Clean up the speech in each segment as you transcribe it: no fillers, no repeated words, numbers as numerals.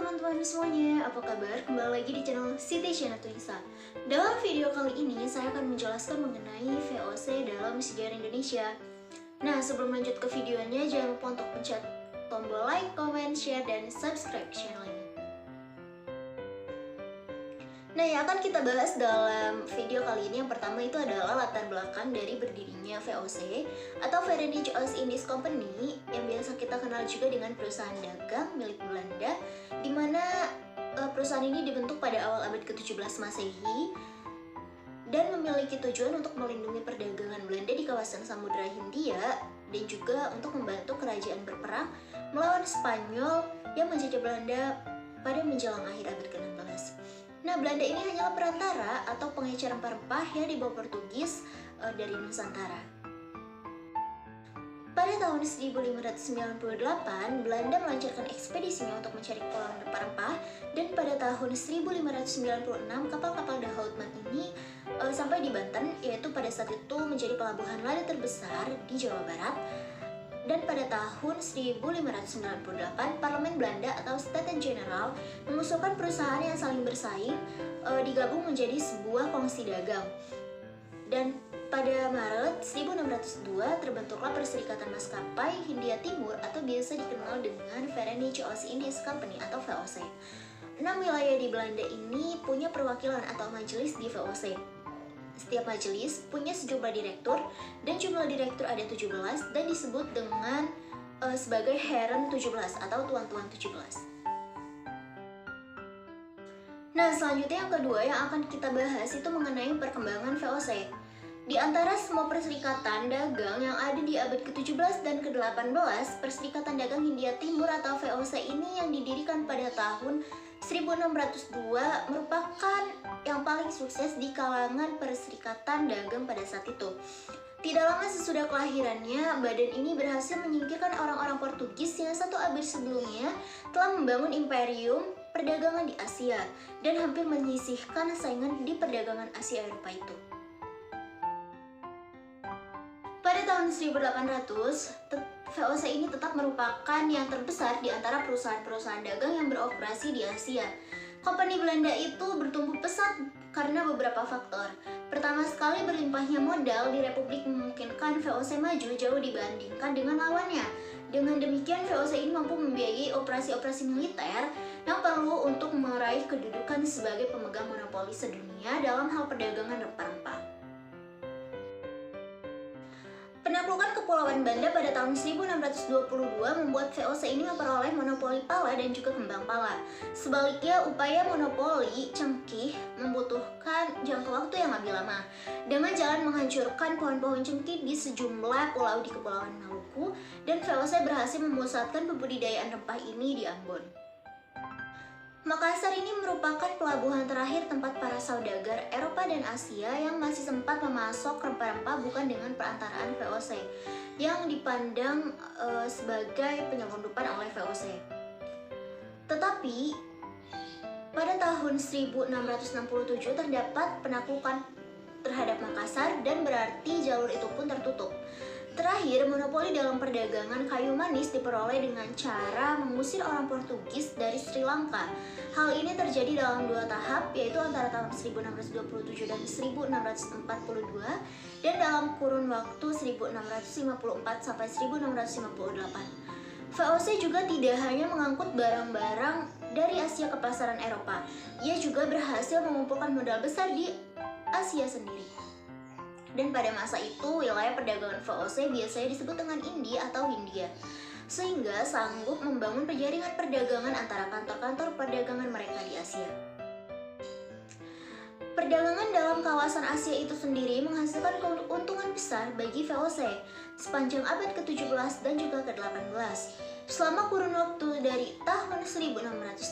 teman-teman semuanya, apa kabar? Kembali lagi di channel Siti Shana Tulisa. Dalam video kali ini, saya akan menjelaskan mengenai VOC dalam sejarah Indonesia. Nah, sebelum lanjut ke videonya, jangan lupa untuk pencet tombol like, comment, share, dan subscribe channel ini. Nah, yang akan kita bahas dalam video kali ini yang pertama itu adalah latar belakang dari berdirinya VOC atau Verenigde Oost-Indisch Company yang biasa kita kenal juga dengan perusahaan dagang milik Belanda, di mana perusahaan ini dibentuk pada awal abad ke-17 Masehi dan memiliki tujuan untuk melindungi perdagangan Belanda di kawasan Samudra Hindia dan juga untuk membantu kerajaan berperang melawan Spanyol yang menjajah Belanda pada menjelang akhir abad ke-16. Nah, Belanda ini hanyalah perantara atau pengecer rempah-rempah yang dibawa Portugis dari Nusantara. Pada tahun 1598, Belanda melancarkan ekspedisinya untuk mencari kepulauan rempah-rempah, dan pada tahun 1596 kapal-kapal The Houtman ini sampai di Banten, yaitu pada saat itu menjadi pelabuhan lada terbesar di Jawa Barat. Dan pada tahun 1598, Parlemen Belanda atau Staten General mengusulkan perusahaan yang saling bersaing digabung menjadi sebuah kongsi dagang. Dan pada Maret 1602 terbentuklah Perserikatan Maskapai Hindia Timur atau biasa dikenal dengan Verenigde Oost-Indisch Company atau VOC. 6 wilayah di Belanda ini punya perwakilan atau majelis di VOC. Setiap majelis punya sejumlah direktur dan jumlah direktur ada 17 dan disebut dengan sebagai Heren 17 atau Tuan-Tuan 17. Nah, selanjutnya yang kedua yang akan kita bahas itu mengenai perkembangan VOC. Di antara semua perserikatan dagang yang ada di abad ke-17 dan ke-18, Perserikatan Dagang Hindia Timur atau VOC ini yang didirikan pada tahun 1602 merupakan yang paling sukses di kalangan perserikatan dagang pada saat itu. Tidak lama sesudah kelahirannya, badan ini berhasil menyingkirkan orang-orang Portugis yang satu abad sebelumnya telah membangun imperium perdagangan di Asia dan hampir menyisihkan saingan di perdagangan Asia Eropa itu. Pada tahun 1800, VOC ini tetap merupakan yang terbesar di antara perusahaan-perusahaan dagang yang beroperasi di Asia. Kompani Belanda itu bertumbuh pesat karena beberapa faktor. Pertama sekali, berlimpahnya modal di Republik memungkinkan VOC maju jauh dibandingkan dengan lawannya. Dengan demikian, VOC ini mampu membiayai operasi-operasi militer yang perlu untuk meraih kedudukan sebagai pemegang monopoli sedunia dalam hal perdagangan rempah-rempah. Penaklukan Kepulauan Banda pada tahun 1622 membuat VOC ini memperoleh monopoli pala dan juga kembang pala. Sebaliknya, upaya monopoli cengkih membutuhkan jangka waktu yang lebih lama. Dengan jalan menghancurkan pohon-pohon cengkih di sejumlah pulau di Kepulauan Maluku, dan VOC berhasil memusatkan pembudidayaan rempah ini di Ambon. Makassar ini merupakan pelabuhan terakhir tempat para saudagar Eropa dan Asia yang masih sempat memasok rempah-rempah bukan dengan perantaraan VOC, yang dipandang sebagai penyelundupan oleh VOC. Tetapi pada tahun 1667 terdapat penaklukan terhadap Makassar dan berarti jalur itu pun tertutup. Terakhir, monopoli dalam perdagangan kayu manis diperoleh dengan cara mengusir orang Portugis dari Sri Lanka. Hal ini terjadi dalam dua tahap, yaitu antara tahun 1627 dan 1642, dan dalam kurun waktu 1654 sampai 1658. VOC juga tidak hanya mengangkut barang-barang dari Asia ke pasaran Eropa, ia juga berhasil mengumpulkan modal besar di Asia sendiri. Dan pada masa itu, wilayah perdagangan VOC biasanya disebut dengan India atau Hindia, sehingga sanggup membangun penjaringan perdagangan antara kantor-kantor perdagangan mereka di Asia. Perdagangan dalam kawasan Asia itu sendiri menghasilkan keuntungan besar bagi VOC sepanjang abad ke-17 dan juga ke-18. Selama kurun waktu dari tahun 1635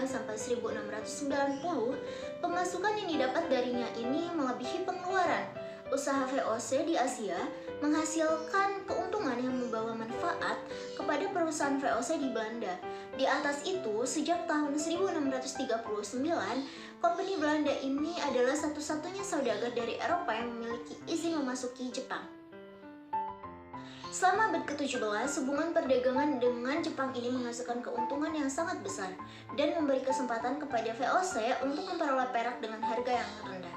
sampai 1690, pemasukan yang didapat darinya ini melebihi pengeluaran. Usaha VOC di Asia menghasilkan keuntungan yang membawa manfaat kepada perusahaan VOC di Belanda. Di atas itu, sejak tahun 1639, kompani Belanda ini adalah satu-satunya saudagar dari Eropa yang memiliki izin memasuki Jepang. Selama abad ke-17, hubungan perdagangan dengan Jepang ini menghasilkan keuntungan yang sangat besar dan memberi kesempatan kepada VOC untuk memperoleh perak dengan harga yang rendah.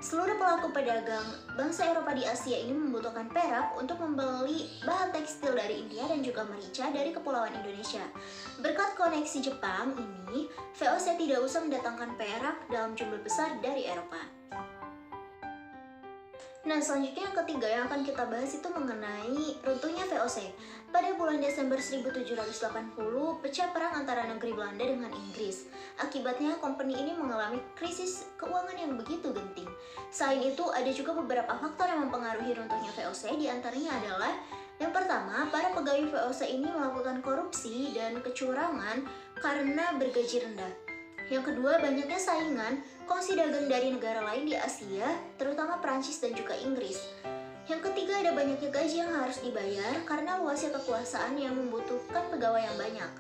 Seluruh pelaku pedagang bangsa Eropa di Asia ini membutuhkan perak untuk membeli bahan tekstil dari India dan juga merica dari Kepulauan Indonesia. Berkat koneksi Jepang ini, VOC tidak usah mendatangkan perak dalam jumlah besar dari Eropa. Nah, selanjutnya yang ketiga yang akan kita bahas itu mengenai runtuhnya VOC. Pada bulan Desember 1780, pecah perang antara negeri Belanda dengan Inggris. Akibatnya, company ini mengalami krisis keuangan yang begitu genting. Selain itu, ada juga beberapa faktor yang mempengaruhi runtuhnya VOC, diantaranya adalah yang pertama, para pegawai VOC ini melakukan korupsi dan kecurangan karena bergaji rendah. Yang kedua, banyaknya saingan kongsi dagang dari negara lain di Asia, terutama Prancis dan juga Inggris. Yang ketiga, ada banyaknya gaji yang harus dibayar karena luasnya kekuasaan yang membutuhkan pegawai yang banyak.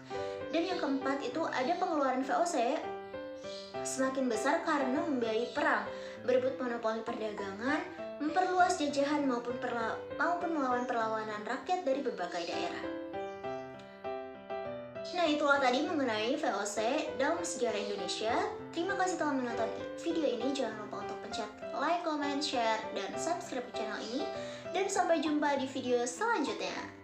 Dan yang keempat itu ada pengeluaran VOC semakin besar karena membiayai perang, berebut monopoli perdagangan, memperluas jajahan maupun melawan perlawanan rakyat dari berbagai daerah. Nah, itulah tadi mengenai VOC dalam sejarah Indonesia. Terima kasih telah menonton video ini. Jangan lupa untuk pencet like, comment, share, dan subscribe channel ini. Dan sampai jumpa di video selanjutnya.